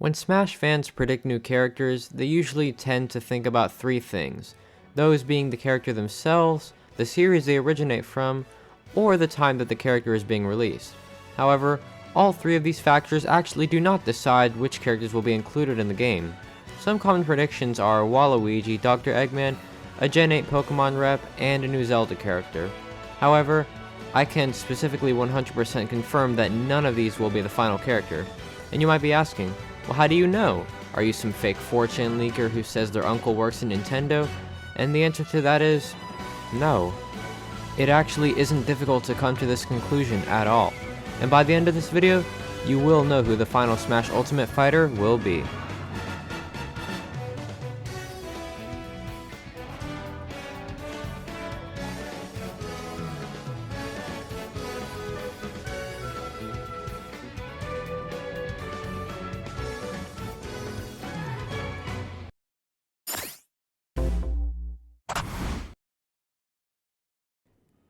When Smash fans predict new characters, they usually tend to think about three things, those being the character themselves, the series they originate from, or the time that the character is being released. However, all three of these factors actually do not decide which characters will be included in the game. Some common predictions are Waluigi, Dr. Eggman, a Gen 8 Pokemon rep, and a new Zelda character. However, I can specifically 100% confirm that none of these will be the final character. And you might be asking, well, how do you know? Are you some fake 4chan leaker who says their uncle works in Nintendo? And the answer to that is, no. It actually isn't difficult to come to this conclusion at all. And by the end of this video, you will know who the final Smash Ultimate Fighter will be.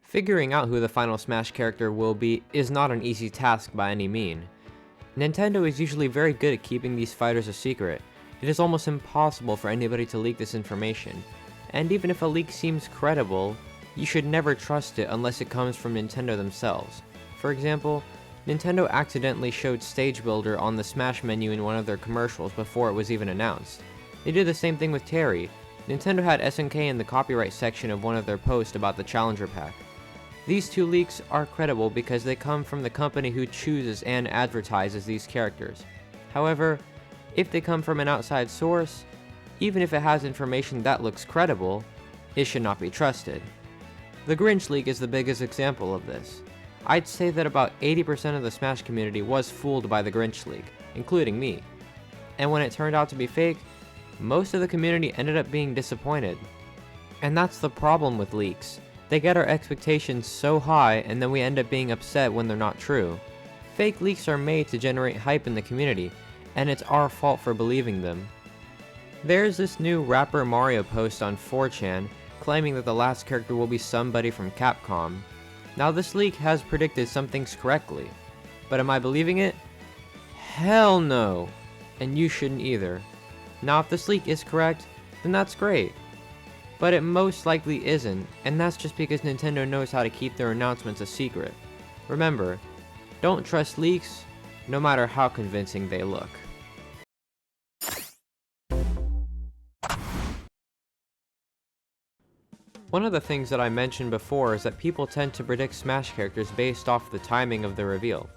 Figuring out who the final Smash character will be is not an easy task by any mean. Nintendo is usually very good at keeping these fighters a secret. It is almost impossible for anybody to leak this information, and even if a leak seems credible, you should never trust it unless it comes from Nintendo themselves. For example, Nintendo accidentally showed Stage Builder on the Smash menu in one of their commercials before it was even announced. They did the same thing with Terry. Nintendo had SNK in the copyright section of one of their posts about the Challenger Pack. These two leaks are credible because they come from the company who chooses and advertises these characters. However, if they come from an outside source, even if it has information that looks credible, it should not be trusted. The Grinch leak is the biggest example of this. I'd say that about 80% of the Smash community was fooled by the Grinch leak, including me. And when it turned out to be fake, most of the community ended up being disappointed. And that's the problem with leaks. They get our expectations so high and then we end up being upset when they're not true. Fake leaks are made to generate hype in the community, and it's our fault for believing them. There's this new rapper Mario post on 4chan claiming that the last character will be somebody from Capcom. Now this leak has predicted some things correctly, but am I believing it? Hell no! And you shouldn't either. Now if this leak is correct, then that's great. But it most likely isn't, and that's just because Nintendo knows how to keep their announcements a secret. Remember, don't trust leaks, no matter how convincing they look. One of the things that I mentioned before is that people tend to predict Smash characters based off the timing of the reveal.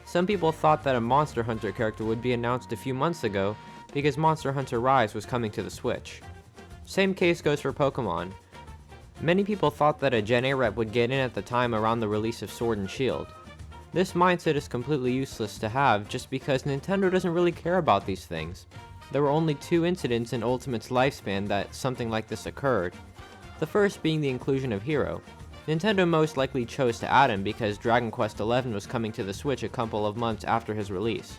Some people thought that a Monster Hunter character would be announced a few months ago because Monster Hunter Rise was coming to the Switch. Same case goes for Pokemon. Many people thought that a Gen 8 rep would get in at the time around the release of Sword and Shield. This mindset is completely useless to have just because Nintendo doesn't really care about these things. There were only 2 incidents in Ultimate's lifespan that something like this occurred. The first being the inclusion of Hero. Nintendo most likely chose to add him because Dragon Quest XI was coming to the Switch a couple of months after his release.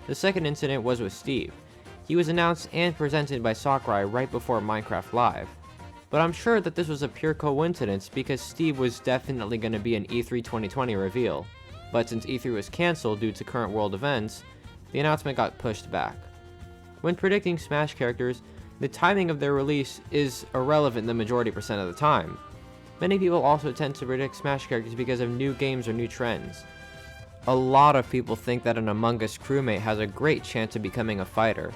The second incident was with Steve. He was announced and presented by Sakurai right before Minecraft Live. But I'm sure that this was a pure coincidence because Steve was definitely going to be an E3 2020 reveal. But since E3 was cancelled due to current world events, the announcement got pushed back. When predicting Smash characters, the timing of their release is irrelevant the majority percent of the time. Many people also tend to predict Smash characters because of new games or new trends. A lot of people think that an Among Us crewmate has a great chance of becoming a fighter.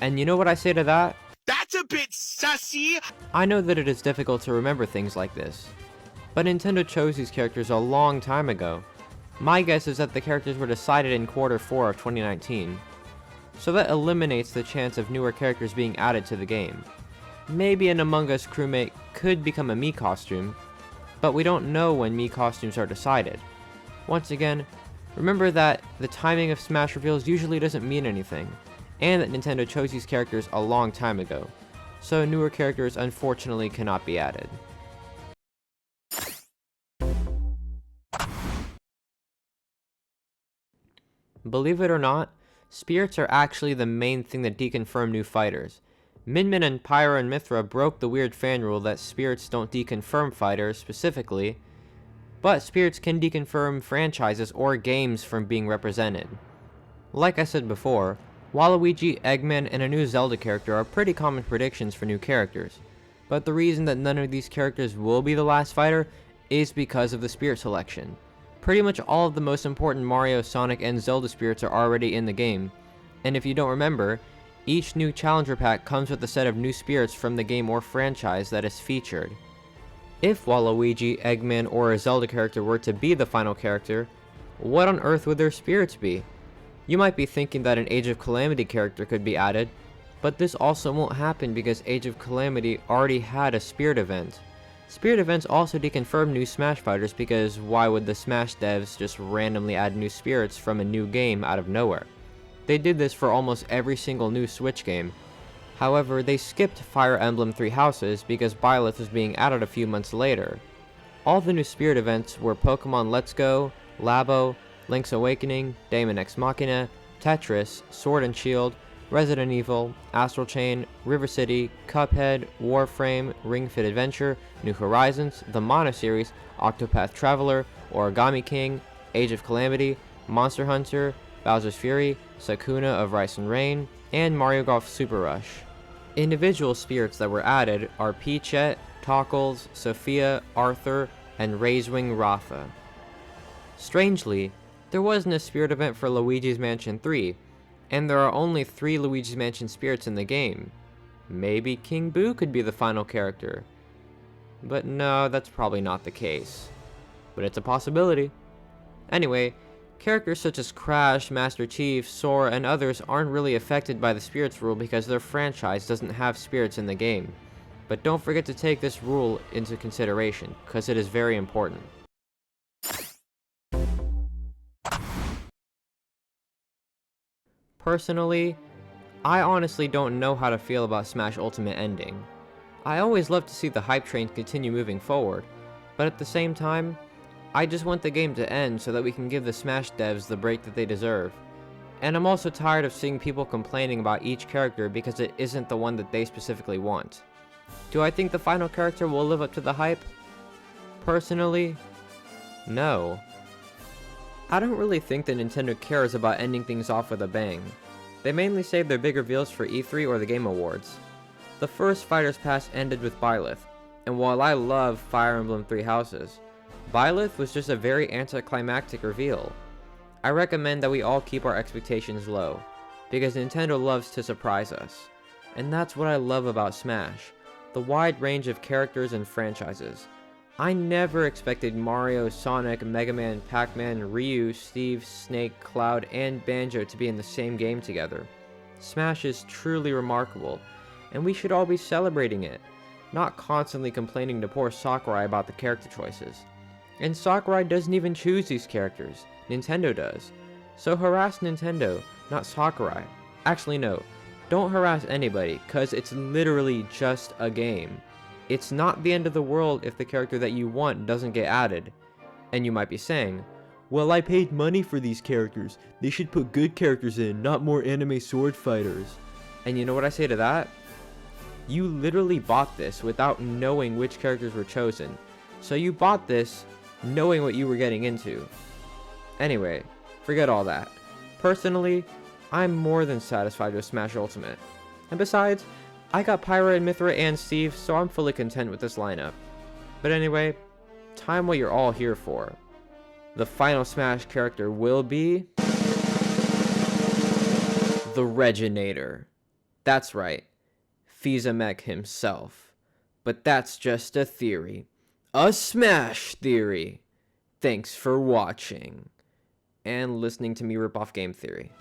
And you know what I say to that? That's a bit sussy! I know that it is difficult to remember things like this, but Nintendo chose these characters a long time ago. My guess is that the characters were decided in Q4 of 2019, so that eliminates the chance of newer characters being added to the game. Maybe an Among Us crewmate could become a Mii costume, but we don't know when Mii costumes are decided. Once again, remember that the timing of Smash reveals usually doesn't mean anything, and that Nintendo chose these characters a long time ago, so newer characters unfortunately cannot be added. Believe it or not, spirits are actually the main thing that deconfirm new fighters. Min Min and Pyra and Mithra broke the weird fan rule that spirits don't deconfirm fighters specifically, but spirits can deconfirm franchises or games from being represented. Like I said before, Waluigi, Eggman, and a new Zelda character are pretty common predictions for new characters, but the reason that none of these characters will be the last fighter is because of the spirit selection. Pretty much all of the most important Mario, Sonic, and Zelda spirits are already in the game, and if you don't remember, each new challenger pack comes with a set of new spirits from the game or franchise that is featured. If Waluigi, Eggman, or a Zelda character were to be the final character, what on earth would their spirits be? You might be thinking that an Age of Calamity character could be added, but this also won't happen because Age of Calamity already had a spirit event. Spirit events also deconfirm new Smash fighters because why would the Smash devs just randomly add new spirits from a new game out of nowhere? They did this for almost every single new Switch game. However, they skipped Fire Emblem Three Houses because Byleth was being added a few months later. All the new spirit events were Pokemon Let's Go, Labo, Link's Awakening, Daemon X Machina, Tetris, Sword and Shield, Resident Evil, Astral Chain, River City, Cuphead, Warframe, Ring Fit Adventure, New Horizons, the Mana series, Octopath Traveler, Origami King, Age of Calamity, Monster Hunter, Bowser's Fury, Sakuna of Rice and Rain, and Mario Golf Super Rush. Individual spirits that were added are Peachette, Tockles, Sophia, Arthur, and Razewing Ratha. Strangely, there wasn't a spirit event for Luigi's Mansion 3, and there are only 3 Luigi's Mansion spirits in the game. Maybe King Boo could be the final character. But no, that's probably not the case. But it's a possibility. Anyway, characters such as Crash, Master Chief, Sora, and others aren't really affected by the spirits rule because their franchise doesn't have spirits in the game. But don't forget to take this rule into consideration, because it is very important. Personally, I honestly don't know how to feel about Smash Ultimate ending. I always love to see the hype train continue moving forward, but at the same time, I just want the game to end so that we can give the Smash devs the break that they deserve. And I'm also tired of seeing people complaining about each character because it isn't the one that they specifically want. Do I think the final character will live up to the hype? Personally, no. I don't really think that Nintendo cares about ending things off with a bang. They mainly save their big reveals for E3 or the Game Awards. The first Fighters Pass ended with Byleth, and while I love Fire Emblem Three Houses, Byleth was just a very anticlimactic reveal. I recommend that we all keep our expectations low, because Nintendo loves to surprise us. And that's what I love about Smash, the wide range of characters and franchises. I never expected Mario, Sonic, Mega Man, Pac-Man, Ryu, Steve, Snake, Cloud, and Banjo to be in the same game together. Smash is truly remarkable, and we should all be celebrating it, not constantly complaining to poor Sakurai about the character choices. And Sakurai doesn't even choose these characters, Nintendo does. So harass Nintendo, not Sakurai. Actually no, don't harass anybody, cause it's literally just a game. It's not the end of the world if the character that you want doesn't get added. And you might be saying, well, I paid money for these characters. They should put good characters in, not more anime sword fighters. And you know what I say to that? You literally bought this without knowing which characters were chosen. So you bought this knowing what you were getting into. Anyway, forget all that. Personally, I'm more than satisfied with Smash Ultimate. And besides, I got Pyra and Mithra and Steve, so I'm fully content with this lineup. But anyway, time what you're all here for. The final Smash character will be the Reginator. That's right, Fizamech himself. But that's just a theory. A Smash theory. Thanks for watching. And listening to me rip off game theory.